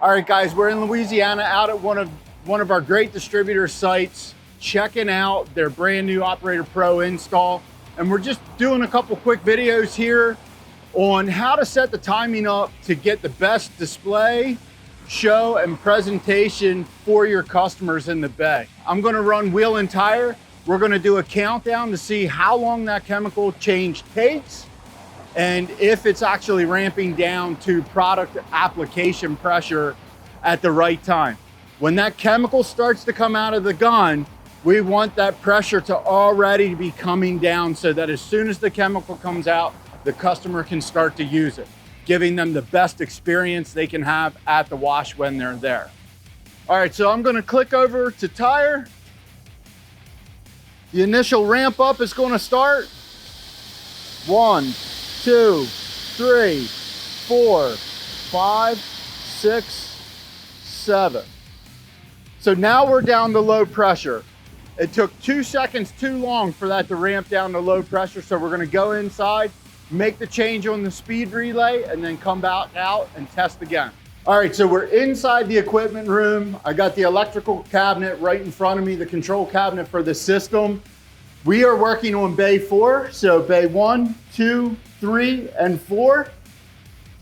All right, guys, we're in Louisiana out at one of our great distributor sites, checking out their brand new Operator Pro install. And we're just doing a couple quick videos here on how to set the timing up to get the best display, show, and presentation for your customers in the bay. I'm gonna run wheel and tire. We're gonna do a countdown to see how long that chemical change takes and if it's actually ramping down to product application pressure at the right time. When that chemical starts to come out of the gun, we want that pressure to already be coming down so that as soon as the chemical comes out, the customer can start to use it, giving them the best experience they can have at the wash when they're there. All right, so I'm gonna click over to tire. The initial ramp up is gonna start. 1, 2, 3, 4, 5, 6, 7. So now we're down to low pressure. It took 2 seconds too long for that to ramp down to low pressure. So we're gonna go inside, make the change on the speed relay, and then come back out and test again. All right, so we're inside the equipment room. I got the electrical cabinet right in front of me, the control cabinet for the system. We are working on bay 4, so bay 1, 2, 3, and 4.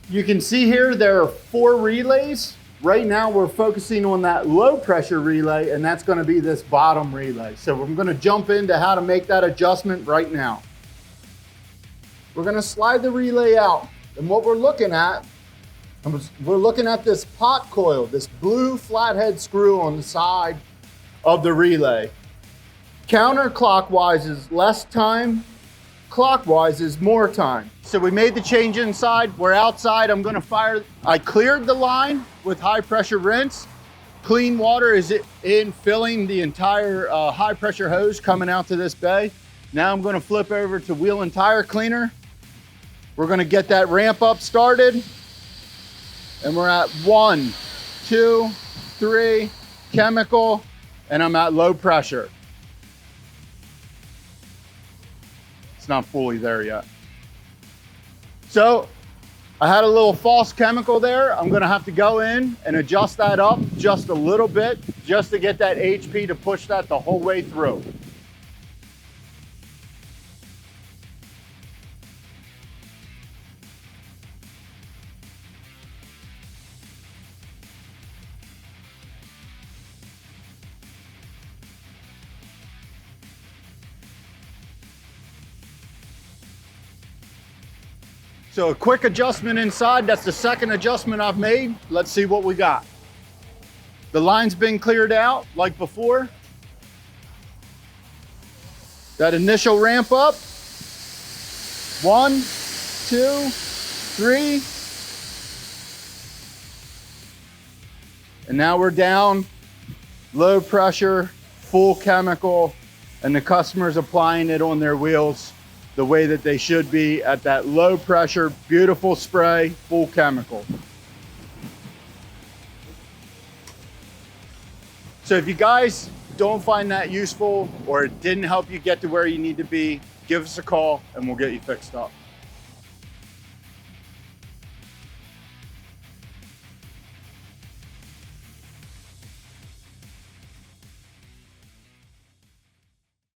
You can see here there are 4 relays. Right now we're focusing on that low pressure relay, and that's gonna be this bottom relay. So I'm gonna jump into how to make that adjustment right now. We're gonna slide the relay out, and what we're looking at this pot coil, this blue flathead screw on the side of the relay. Counterclockwise is less time, clockwise is more time. So we made the change inside, we're outside, I'm gonna fire. I cleared the line with high pressure rinse. Clean water is in filling the entire high pressure hose coming out to this bay. Now I'm gonna flip over to wheel and tire cleaner. We're gonna get that ramp up started. And we're at 1, 2, 3, chemical, and I'm at low pressure. It's not fully there yet. So I had a little false chemical there. I'm gonna have to go in and adjust that up just a little bit, just to get that HP to push that the whole way through. So a quick adjustment inside, that's the second adjustment I've made. Let's see what we got. The line's been cleared out like before. That initial ramp up. 1, 2, 3. And now we're down, low pressure, full chemical, and the customer's applying it on their wheels the way that they should be at that low pressure, beautiful spray, full chemical. So if you guys don't find that useful or it didn't help you get to where you need to be, give us a call and we'll get you fixed up.